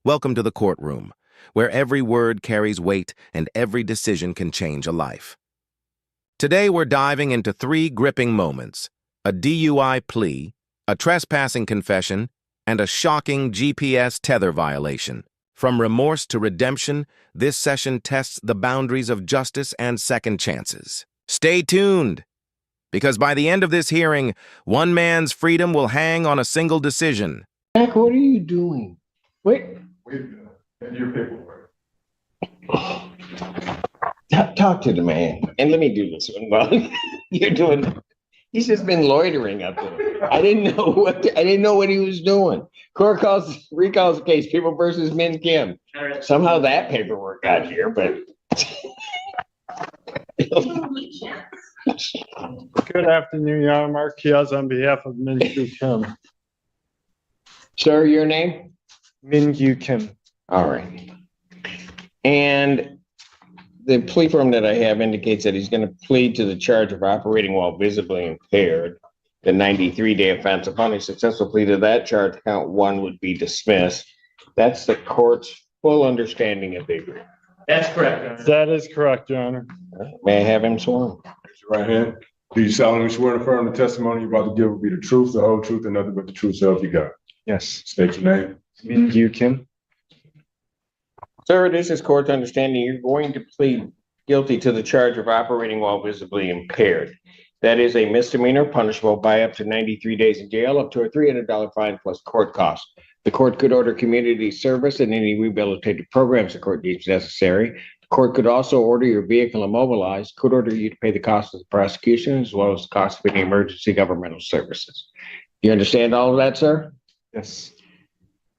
Welcome to the courtroom, where every word carries weight and every decision can change a life. Today we're diving into three gripping moments: a DUI plea, a trespassing confession, and a shocking GPS tether violation. From remorse to redemption, this session tests the boundaries of justice and second chances. Stay tuned, because by the end of this hearing, one man's freedom will hang on a single decision. Jack, what are you doing? Wait. And your paperwork. Talk to the man, and let me do this one while you're doing. He's just been loitering up there. I didn't know what he was doing. Court recalls the case, People versus Min Kim. Somehow that paperwork got here, but. Good afternoon, Your Honor. Marquez on behalf of Min Kim. Sir, your name? Min Kim. All right. And the plea form that I have indicates that he's going to plead to the charge of operating while visibly impaired, the 93-day offense. Upon a successful plea to that charge, count one would be dismissed. That's the court's full understanding of the agreement. That's correct, Your Honor. That is correct, Your Honor. May I have him sworn? Raise your right hand. Do you solemnly swear and affirm the testimony you're about to give will be the truth, the whole truth, and nothing but the truth, so help you God? Yes. State your name. Min Kim. Sir, it is this court's understanding you're going to plead guilty to the charge of operating while visibly impaired. That is a misdemeanor punishable by up to 93 days in jail, up to a $300 fine plus court costs. The court could order community service and any rehabilitative programs the court deems necessary. The court could also order your vehicle immobilized, could order you to pay the cost of the prosecution as well as the cost of any emergency governmental services. You understand all of that, sir? Yes.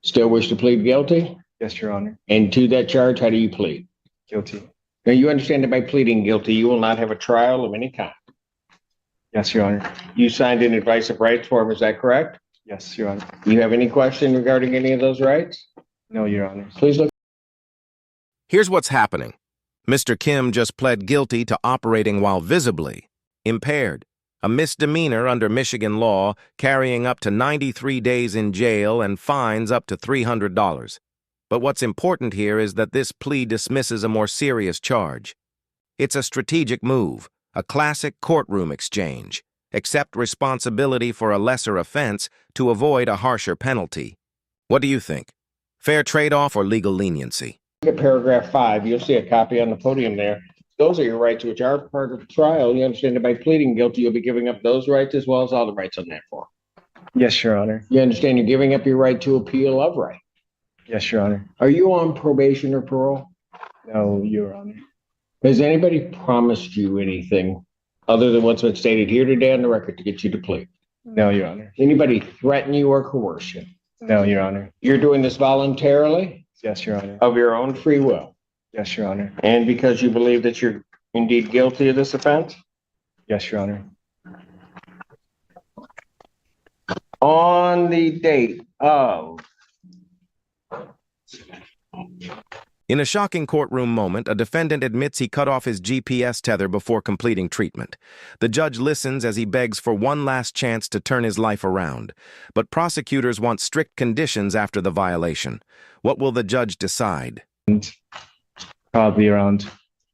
Still wish to plead guilty? Yes, Your Honor. And to that charge, how do you plead? Guilty. Now, you understand that by pleading guilty, you will not have a trial of any kind. Yes, Your Honor. You signed an advice of rights form, is that correct? Yes, Your Honor. You have any question regarding any of those rights? No, Your Honor. Please look. Here's what's happening. Mr. Kim just pled guilty to operating while visibly impaired, a misdemeanor under Michigan law, carrying up to 93 days in jail and fines up to $300. But what's important here is that this plea dismisses a more serious charge. It's a strategic move, a classic courtroom exchange. Accept responsibility for a lesser offense to avoid a harsher penalty. What do you think? Fair trade-off or legal leniency? Look at paragraph 5. You'll see a copy on the podium there. Those are your rights, which are part of the trial. You understand that by pleading guilty, you'll be giving up those rights as well as all the rights on that form. Yes, Your Honor. You understand you're giving up your right to appeal of right. Yes, Your Honor. Are you on probation or parole? No, Your Honor. Has anybody promised you anything other than what's been stated here today on the record to get you to plead? No, Your Honor. Anybody threaten you or coerce you? No, Your Honor. You're doing this voluntarily Yes, Your Honor. of your own free will Yes, Your Honor. and because you believe that you're indeed guilty of this offense? Yes, Your Honor. On the date of In a shocking courtroom moment, a defendant admits he cut off his GPS tether before completing treatment. The judge listens as he begs for one last chance to turn his life around. But prosecutors want strict conditions after the violation. What will the judge decide? Probably around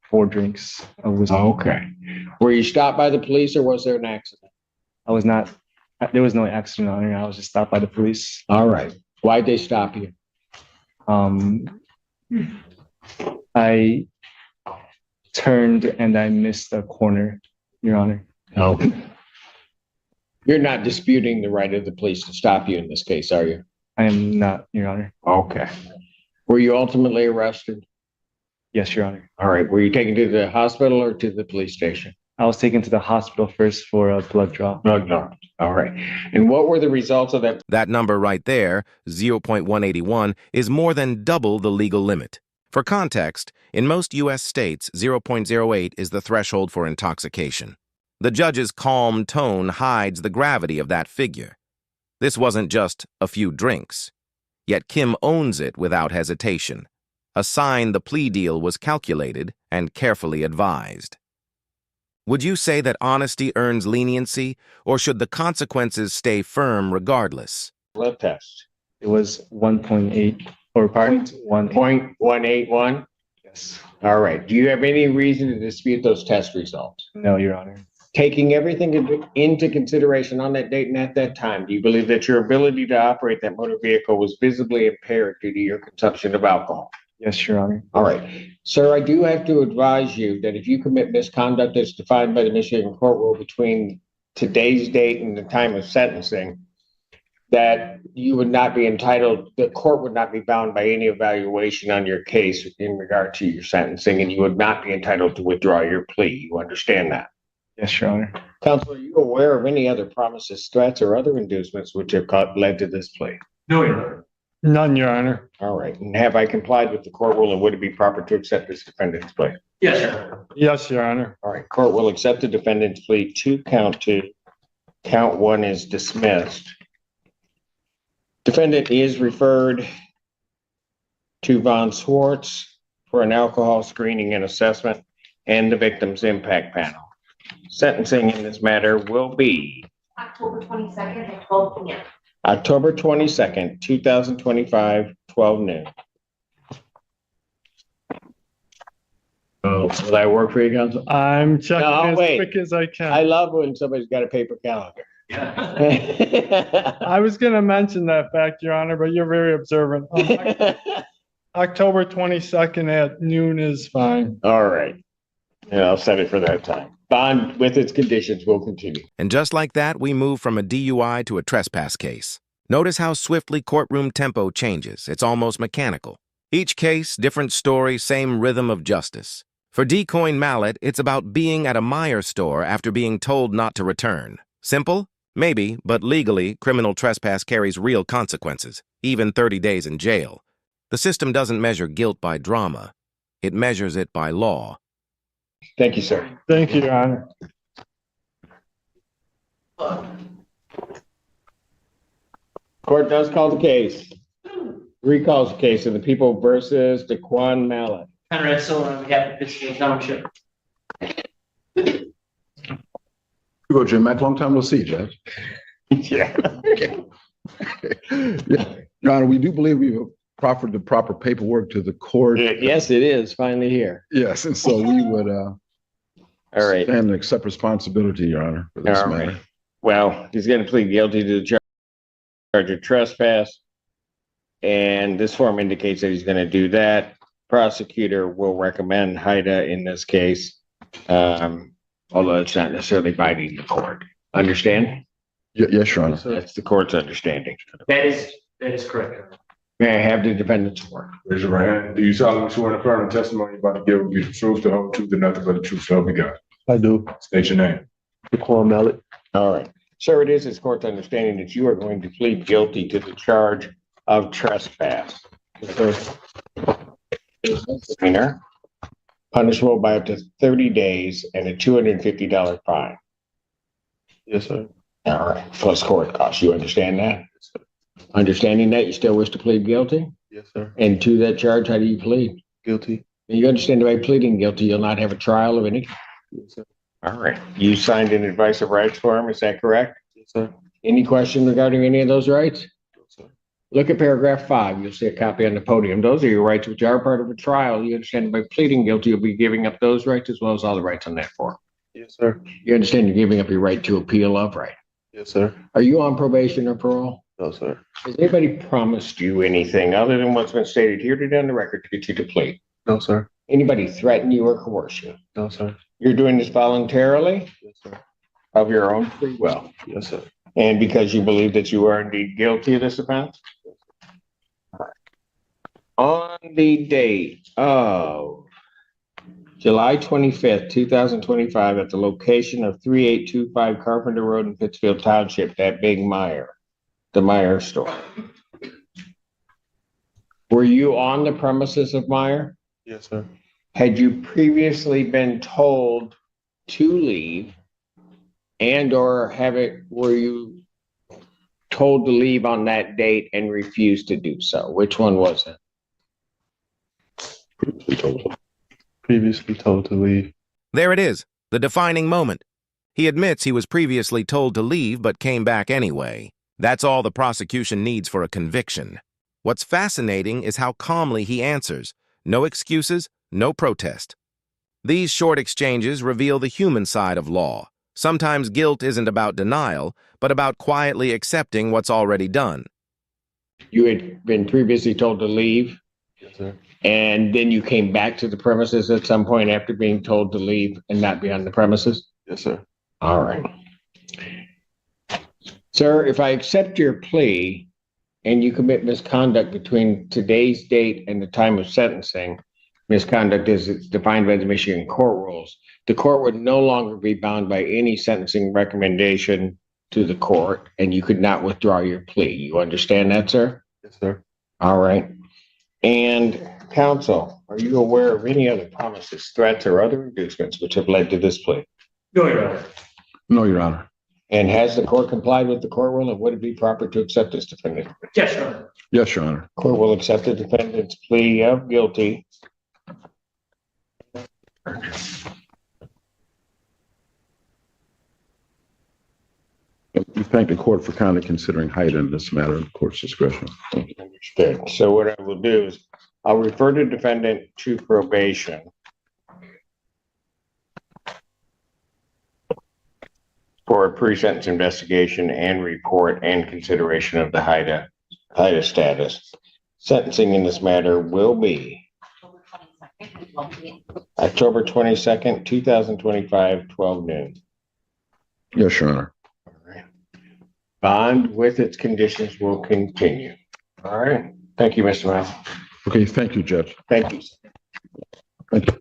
4 drinks. Okay. Were you stopped by the police or was there an accident? There was no accident, Your Honor. I was just stopped by the police. All right. Why'd they stop you? I turned and I missed the corner, Your Honor. No. You're not disputing the right of the police to stop you in this case, are you? I am not, Your Honor. Okay. Were you ultimately arrested? Yes, Your Honor. All right. Were you taken to the hospital or to the police station? I was taken to the hospital first for a blood draw. Blood draw. All right. And what were the results of that? That number right there, 0.181, is more than double the legal limit. For context, in most U.S. states, 0.08 is the threshold for intoxication. The judge's calm tone hides the gravity of that figure. This wasn't just a few drinks. Yet Kim owns it without hesitation, a sign the plea deal was calculated and carefully advised. Would you say that honesty earns leniency, or should the consequences stay firm regardless? Blood test. It was 1.8. Or pardon? 0.181? Yes. All right. Do you have any reason to dispute those test results? No, Your Honor. Taking everything into consideration on that date and at that time, do you believe that your ability to operate that motor vehicle was visibly impaired due to your consumption of alcohol? Yes, Your Honor. All right. Sir, I do have to advise you that if you commit misconduct as defined by the Michigan court rule between today's date and the time of sentencing, that you would not be entitled, the court would not be bound by any evaluation on your case in regard to your sentencing, and you would not be entitled to withdraw your plea. You understand that? Yes, Your Honor. Counsel, are you aware of any other promises, threats, or other inducements which have led to this plea? No, Your Honor. None, Your Honor. All right. And have I complied with the court rule, and would it be proper to accept this defendant's plea? Yes, Your Honor. Yes, Your Honor. All right. Court will accept the defendant's plea to count two. Count one is dismissed. Defendant is referred to Von Swartz for an alcohol screening and assessment and the victim's impact panel. Sentencing in this matter will be October 22nd at 12 p.m. October 22nd, 2025, 12 noon. Will that work for you, counsel? I'm checking No, as wait. quick as I can. I love when somebody's got a paper calendar. I was going to mention that fact, Your Honor, but you're very observant. October 22nd at noon is fine. All right. Yeah, I'll set it for that time. Bond with its conditions will continue. And just like that, we move from a DUI to a trespass case. Notice how swiftly courtroom tempo changes. It's almost mechanical. Each case, different story, same rhythm of justice. For Decoin Mallet, it's about being at a Meijer store after being told not to return. Simple? Maybe, but legally, criminal trespass carries real consequences, even 30 days in jail. The system doesn't measure guilt by drama. It measures it by law. Thank you, sir. Thank you, Your Honor. Court does call the case. Recalls the case of the people versus Dequan Mallet. Conrad Silver on behalf of Michigan Township. You go, Jim Mack, long time no see, Judge. Yeah. Yeah. Your Honor, we do believe we've proffered the proper paperwork to the court. Yes, it is finally here. Yes, and so we would All right. stand and accept responsibility, Your Honor, for this All matter. right. Well, he's going to plead guilty to the charge of trespass. And this form indicates that he's going to do that. Prosecutor will recommend HIDA in this case, although it's not necessarily binding the court. Understand? Yes, Your Honor. That's the court's understanding. That is correct. May I have the defendant's work? Raise your right hand. Do you solemnly swear and affirm the testimony you're about to give will be the truth, the whole truth, and nothing but the truth, so help me God? I do. State your name. Dequan Mallet. All right. Sir, it is this court's understanding that you are going to plead guilty to the charge of trespass. Misdemeanor, punishable by up to 30 days and a $250 fine. Yes, sir. All right, plus court costs. You understand that? Understanding that, you still wish to plead guilty? Yes, sir. And to that charge, how do you plead? Guilty. You understand that by pleading guilty, you'll not have a trial of any? Yes, sir. All right. You signed an advice of rights form, is that correct? Yes, sir. Any question regarding any of those rights? Yes, sir. Look at paragraph 5. You'll see a copy on the podium. Those are your rights which are part of a trial. You understand by pleading guilty, you'll be giving up those rights as well as all the rights on that form. Yes, sir. You understand you're giving up your right to appeal of right. Yes, sir. Are you on probation or parole? No, sir. Has anybody promised you anything other than what's been stated here today on the record to get you to plead? No, sir. Anybody threaten you or coerce you? No, sir. You're doing this voluntarily Yes, sir. of your own free will Yes, sir. and because you believe that you are indeed guilty of this offense? On the date of July 25th, 2025, at the location of 3825 Carpenter Road in Pittsfield Township, that big Meijer, the Meijer store. Were you on the premises of Meijer? Yes, sir. Had you previously been told to leave were you told to leave on that date and refused to do so? Which one was it? Previously told to leave. There it is, the defining moment. He admits he was previously told to leave but came back anyway. That's all the prosecution needs for a conviction. What's fascinating is how calmly he answers. No excuses, no protest. These short exchanges reveal the human side of law. Sometimes guilt isn't about denial, but about quietly accepting what's already done. You had been previously told to leave, Yes, sir. and then you came back to the premises at some point after being told to leave and not be on the premises? Yes, sir. All right. Sir, if I accept your plea and you commit misconduct between today's date and the time of sentencing, misconduct is defined by the Michigan court rules, the court would no longer be bound by any sentencing recommendation to the court, and you could not withdraw your plea. You understand that, sir? Yes, sir. All right. And counsel, are you aware of any other promises, threats, or other inducements which have led to this plea? No, Your Honor. No, Your Honor. And has the court complied with the court rule, and would it be proper to accept this defendant? Yes, Your Honor. Yes, Your Honor. Court will accept the defendant's plea of guilty. We thank the court for kindly considering height in this matter in the court's discretion. Understood. So what I will do is I'll refer the defendant to probation. For a pre-sentence investigation and report and consideration of the HIDA status. Sentencing in this matter will be October 22nd, 2025, 12 noon. Yes, Your Honor. All right. Bond with its conditions will continue. All right. Thank you, Mr. Matthew. Okay, thank you, Judge. Thank you. Thank you.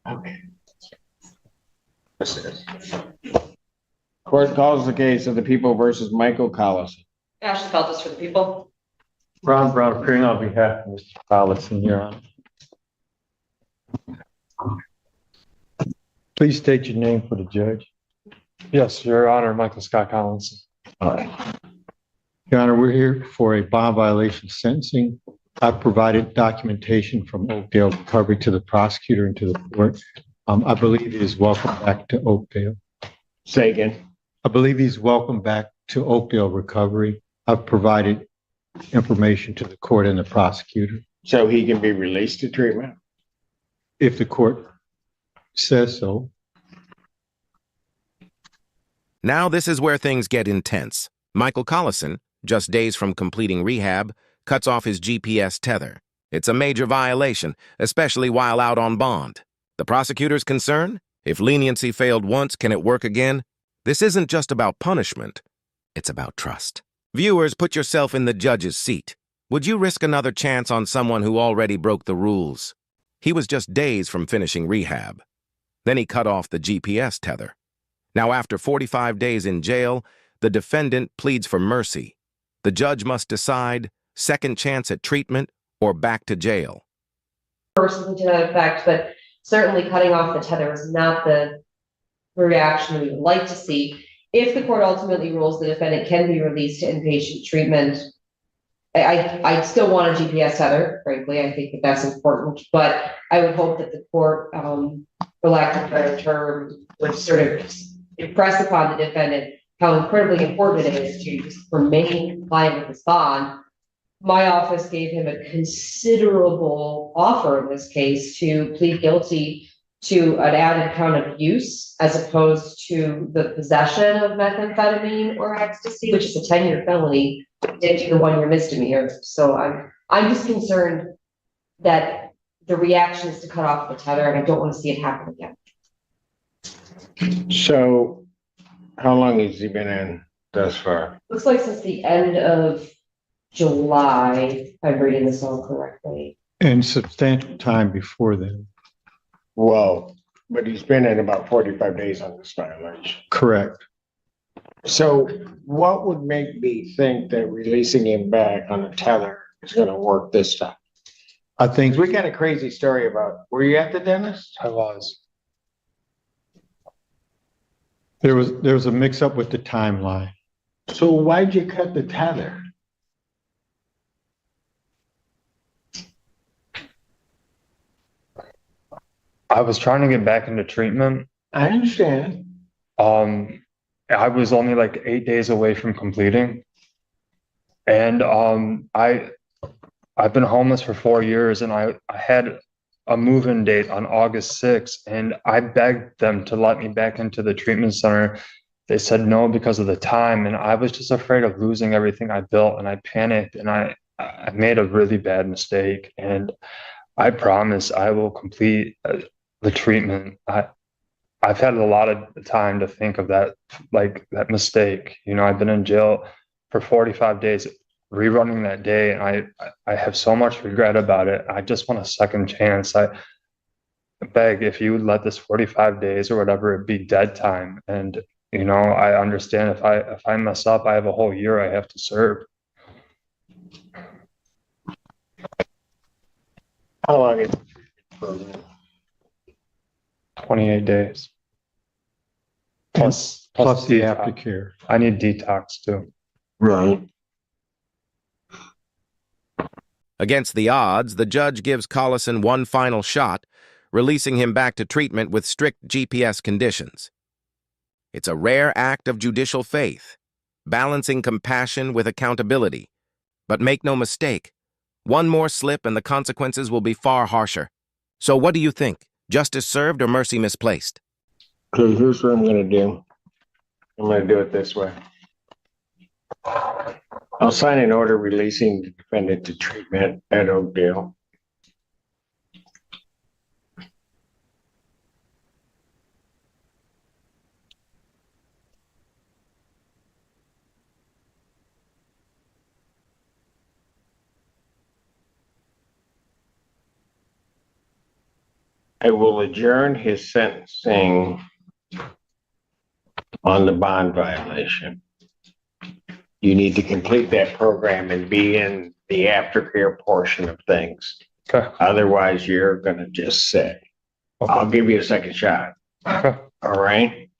Okay. Court calls the case of the People versus Michael Collison. Ashley Feltus for the people. Ron Brown appearing on behalf of Mr. Collison, Your Honor. Please state your name for the judge. Yes, Your Honor, Michael Scott Collison. All right. Your Honor, we're here for a bond violation sentencing. I've provided documentation from Oakdale Recovery to the prosecutor and to the court. I believe he is welcome back to Oakdale. Say again. I believe he's welcome back to Oakdale Recovery. I've provided information to the court and the prosecutor. So he can be released to treatment? If the court says so. Now this is where things get intense. Michael Collison, just days from completing rehab, cuts off his GPS tether. It's a major violation, especially while out on bond. The prosecutor's concern? If leniency failed once, can it work again? This isn't just about punishment. It's about trust. Viewers, put yourself in the judge's seat. Would you risk another chance on someone who already broke the rules? He was just days from finishing rehab. Then he cut off the GPS tether. Now, after 45 days in jail, the defendant pleads for mercy. The judge must decide second chance at treatment or back to jail. Personally to that effect, but certainly cutting off the tether is not the reaction we would like to see. If the court ultimately rules the defendant can be released to inpatient treatment, I still want a GPS tether, frankly. I think that that's important, but I would hope that the court, for lack of a better term, would sort of impress upon the defendant how incredibly important it is to remain compliant with this bond. My office gave him a considerable offer in this case to plead guilty to an added count of use as opposed to the possession of methamphetamine or ecstasy, which is a 10-year felony, into the 1-year misdemeanor. So I'm just concerned that the reaction is to cut off the tether, and I don't want to see it happen again. So how long has he been in thus far? Looks like since the end of July, if I'm reading this all correctly. And substantial time before then. Well, but he's been in about 45 days on this violation. Correct. So what would make me think that releasing him back on a tether is going to work this time? I think We got a crazy story about, were you at the dentist? I was. There was a mix up with the timeline. So why'd you cut the tether? I was trying to get back into treatment. I understand. I was only like 8 days away from completing. And I've been homeless for 4 years, and I had a move-in date on August 6th, and I begged them to let me back into the treatment center. They said no because of the time, and I was just afraid of losing everything I built, and I panicked, and I made a really bad mistake, and I promise I will complete the treatment. I've had a lot of time to think of that, like that mistake. You know, I've been in jail for 45 days, rerunning that day, and I have so much regret about it. I just want a second chance. I beg if you would let this 45 days or whatever it be dead time. And you know, I understand if I mess up, I have a whole year I have to serve. How long is? 28 days. Plus the detox. aftercare. I need detox too. Right. Against the odds, the judge gives Collison one final shot, releasing him back to treatment with strict GPS conditions. It's a rare act of judicial faith, balancing compassion with accountability. But make no mistake, one more slip and the consequences will be far harsher. So what do you think? Justice served or mercy misplaced? Okay, here's what I'm gonna do. I'm gonna do it this way. I'll sign an order releasing the defendant to treatment at Oakdale. I will adjourn his sentencing on the bond violation. You need to complete that program and be in the aftercare portion of things. Okay. Otherwise, you're gonna just say, I'll give you a second shot. Okay. All right?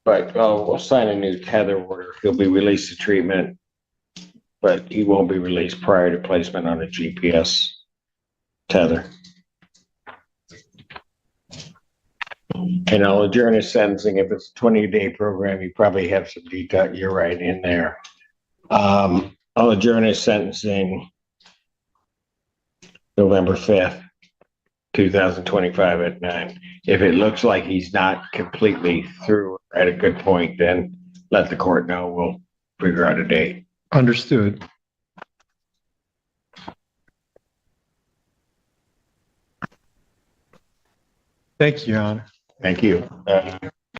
But we'll sign a new tether order. He'll be released to treatment, but he won't be released prior to placement on a GPS tether. And I'll adjourn his sentencing. If it's a 20-day program, you probably have some detail. You're right in there. I'll adjourn his sentencing November 5th, 2025 at 9. If it looks like he's not completely through at a good point, then let the court know. We'll figure out a date. Understood. Thank you, Your Honor. Thank you.